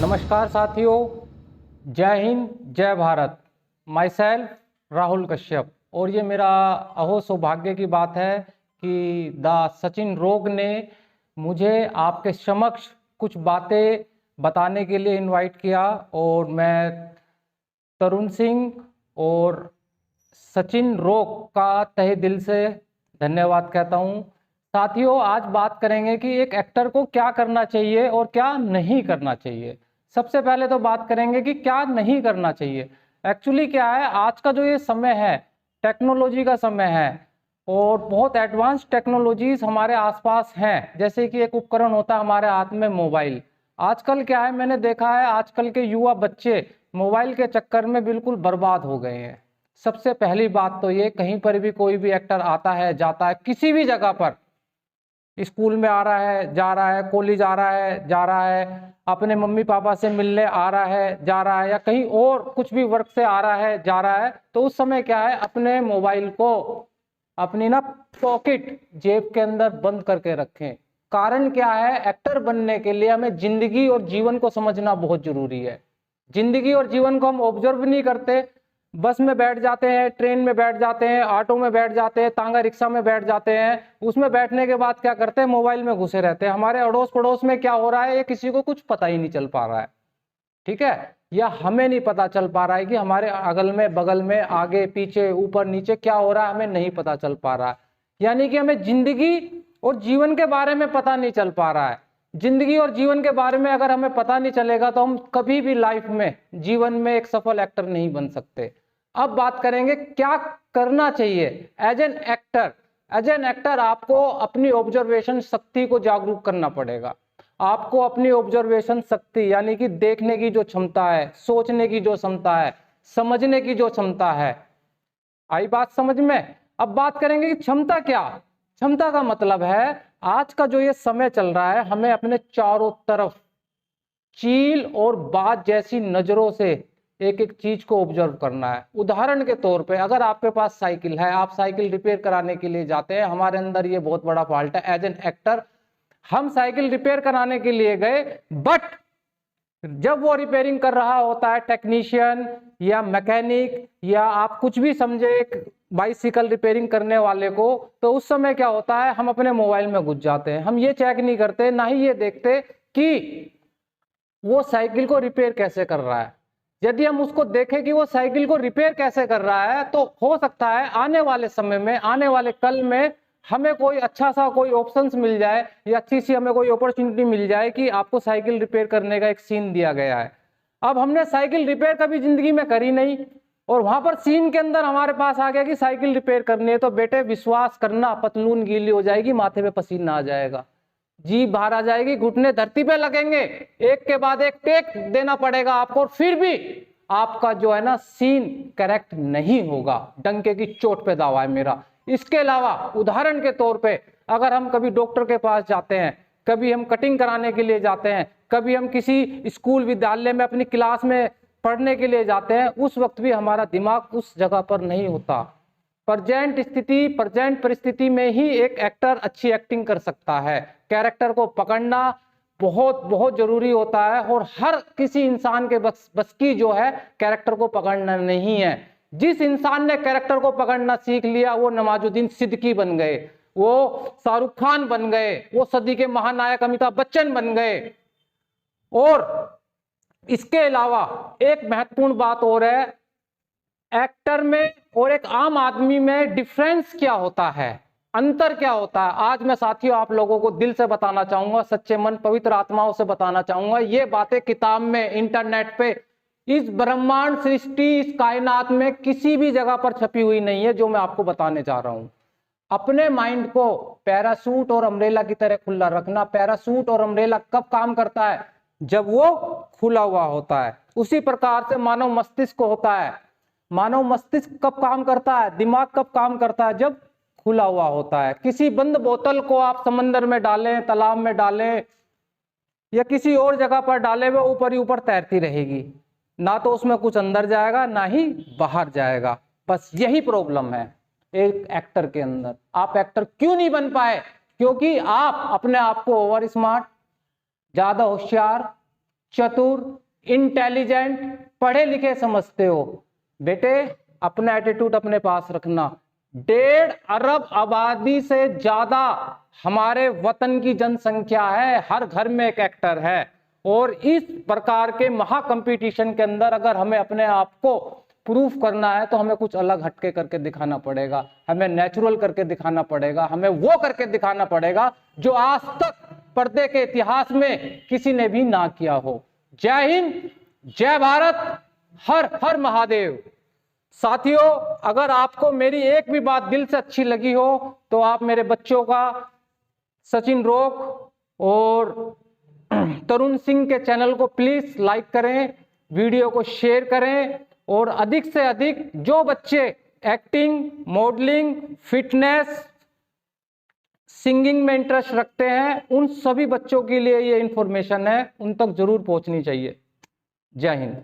नमस्कार साथियों, जय हिंद, जय भारत। Myself Rahul Kashyap. और ये मेरा अहो सौभाग्य की बात है कि द सचिन रोग ने मुझे आपके समक्ष कुछ बातें बताने के लिए इनवाइट किया और मैं तरुण सिंह और सचिन रोग का तहे दिल से धन्यवाद कहता हूँ। साथियों, आज बात करेंगे कि एक एक्टर को क्या करना चाहिए और क्या नहीं करना चाहिए। सबसे पहले तो बात करेंगे कि क्या नहीं करना चाहिए। एक्चुअली क्या है, आज का जो ये समय है टेक्नोलॉजी का समय है और बहुत एडवांस टेक्नोलॉजीज हमारे आसपास हैं। जैसे कि एक उपकरण होता है हमारे हाथ में, मोबाइल। आजकल क्या है, मैंने देखा है आजकल के युवा बच्चे मोबाइल के चक्कर में बिल्कुल बर्बाद हो गए हैं। सबसे पहली बात तो ये, कहीं पर भी कोई भी एक्टर आता है जाता है, किसी भी जगह पर, स्कूल में आ रहा है जा रहा है, कॉलेज आ रहा है जा रहा है, अपने मम्मी पापा से मिलने आ रहा है जा रहा है, या कहीं और कुछ भी वर्क से आ रहा है जा रहा है, तो उस समय क्या है, अपने मोबाइल को अपनी पॉकेट, जेब के अंदर बंद करके रखें। कारण क्या है, एक्टर बनने के लिए हमें जिंदगी और जीवन को समझना बहुत जरूरी है। जिंदगी और जीवन को हम ऑब्जर्व नहीं करते, बस में बैठ जाते हैं, ट्रेन में बैठ जाते हैं, ऑटो में बैठ जाते हैं, तांगा रिक्शा में बैठ जाते हैं। उसमें बैठने के बाद क्या करते हैं, मोबाइल में घुसे रहते हैं। हमारे अड़ोस पड़ोस में क्या हो रहा है ये किसी को कुछ पता ही नहीं चल पा रहा है, ठीक है। या हमें नहीं पता चल पा रहा है कि हमारे अगल में, बगल में, आगे पीछे, ऊपर नीचे क्या हो रहा है, हमें नहीं पता चल पा रहा है। यानी कि हमें जिंदगी और जीवन के बारे में पता नहीं चल पा रहा है। जिंदगी और जीवन के बारे में अगर हमें पता नहीं चलेगा तो हम कभी भी लाइफ में, जीवन में एक सफल एक्टर नहीं बन सकते। अब बात करेंगे क्या करना चाहिए as an actor. As an actor आपको अपनी ऑब्जर्वेशन शक्ति को जागरूक करना पड़ेगा। आपको अपनी ऑब्जर्वेशन शक्ति, यानी कि देखने की जो क्षमता है, सोचने की जो क्षमता है, समझने की जो क्षमता है, आई बात समझ में। अब बात करेंगे कि क्षमता क्या। क्षमता का मतलब है, आज का जो ये समय चल रहा है, हमें अपने चारों तरफ चील और बाज जैसी नजरों से एक एक चीज को ऑब्जर्व करना है। उदाहरण के तौर पे, अगर आपके पास साइकिल है, आप साइकिल रिपेयर कराने के लिए जाते हैं। हमारे अंदर ये बहुत बड़ा फॉल्ट है एज एन एक्टर। हम साइकिल रिपेयर कराने के लिए गए, बट जब वो रिपेयरिंग कर रहा होता है, टेक्नीशियन या मैकेनिक या आप कुछ भी समझे एक बाइसिकल रिपेयरिंग करने वाले को, तो उस समय क्या होता है, हम अपने मोबाइल में घुस जाते हैं। हम ये चेक नहीं करते, ना ही ये देखते कि वो साइकिल को रिपेयर कैसे कर रहा है। यदि हम उसको देखें कि वो साइकिल को रिपेयर कैसे कर रहा है, तो हो सकता है आने वाले समय में, आने वाले कल में हमें कोई अच्छा सा कोई ऑप्शंस मिल जाए या अच्छी सी हमें कोई अपॉर्चुनिटी मिल जाए कि आपको साइकिल रिपेयर करने का एक सीन दिया गया है। अब हमने साइकिल रिपेयर कभी जिंदगी में करी नहीं और वहां पर सीन के अंदर हमारे पास आ गया कि साइकिल रिपेयर करनी है, तो बेटे विश्वास करना, पतलून गीली हो जाएगी, माथे पे पसीना आ जाएगा, जीभ बाहर आ जाएगी, घुटने धरती पे लगेंगे, एक के बाद एक टेक देना पड़ेगा आपको, और फिर भी आपका जो है ना सीन करेक्ट नहीं होगा। डंके की चोट पे दावा है मेरा। इसके अलावा उदाहरण के तौर पे, अगर हम कभी डॉक्टर के पास जाते हैं, कभी हम कटिंग कराने के लिए जाते हैं, कभी हम किसी स्कूल विद्यालय में अपनी क्लास में पढ़ने के लिए जाते हैं, उस वक्त भी हमारा दिमाग उस जगह पर नहीं होता। प्रेजेंट स्थिति, प्रेजेंट परिस्थिति में ही एक एक्टर अच्छी एक्टिंग कर सकता है। कैरेक्टर को पकड़ना बहुत बहुत जरूरी होता है और हर किसी इंसान के बस की जो है कैरेक्टर को पकड़ना नहीं है। जिस इंसान ने कैरेक्टर को पकड़ना सीख लिया, वो नवाजुद्दीन सिद्दीकी बन गए, वो शाहरुख खान बन गए, वो सदी के महानायक अमिताभ बच्चन बन गए। और इसके अलावा एक महत्वपूर्ण बात और है, एक्टर में और एक आम आदमी में डिफरेंस क्या होता है, अंतर क्या होता है। आज मैं साथियों आप लोगों को दिल से बताना चाहूंगा, सच्चे मन पवित्र आत्माओं से बताना चाहूंगा। ये बातें किताब में, इंटरनेट पे, इस ब्रह्मांड सृष्टि, इस कायनात में किसी भी जगह पर छपी हुई नहीं है जो मैं आपको बताने जा रहा हूं। अपने माइंड को पैरासूट और अम्ब्रेला की तरह खुला रखना। पैरासूट और अम्ब्रेला कब काम करता है, जब वो खुला हुआ होता है। उसी प्रकार से मानव मस्तिष्क होता है। मानव मस्तिष्क कब काम करता है, दिमाग कब काम करता है, जब खुला हुआ होता है। किसी बंद बोतल को आप समंदर में डालें, तालाब में डालें या किसी और जगह पर डालें, वो ऊपर ही ऊपर तैरती रहेगी, ना तो उसमें कुछ अंदर जाएगा ना ही बाहर जाएगा। बस यही प्रॉब्लम है एक एक्टर के अंदर। आप एक्टर क्यों नहीं बन पाए, क्योंकि आप अपने आप को ओवर स्मार्ट, ज्यादा होशियार, चतुर, इंटेलिजेंट, पढ़े लिखे समझते हो। बेटे अपना एटीट्यूड अपने पास रखना। 1.5 अरब आबादी से ज्यादा हमारे वतन की जनसंख्या है, हर घर में एक एक्टर है, और इस प्रकार के महा कंपटीशन के अंदर अगर हमें अपने आप को प्रूफ करना है तो हमें कुछ अलग हटके करके दिखाना पड़ेगा, हमें नेचुरल करके दिखाना पड़ेगा, हमें वो करके दिखाना पड़ेगा जो आज तक पर्दे के इतिहास में किसी ने भी ना किया हो। जय हिंद, जय भारत, हर हर महादेव। साथियों, अगर आपको मेरी एक भी बात दिल से अच्छी लगी हो तो आप मेरे बच्चों का सचिन रोक और तरुण सिंह के चैनल को प्लीज लाइक करें, वीडियो को शेयर करें, और अधिक से अधिक जो बच्चे एक्टिंग, मॉडलिंग, फिटनेस, सिंगिंग में इंटरेस्ट रखते हैं उन सभी बच्चों के लिए ये इंफॉर्मेशन है, उन तक जरूर पहुंचनी चाहिए। जय हिंद।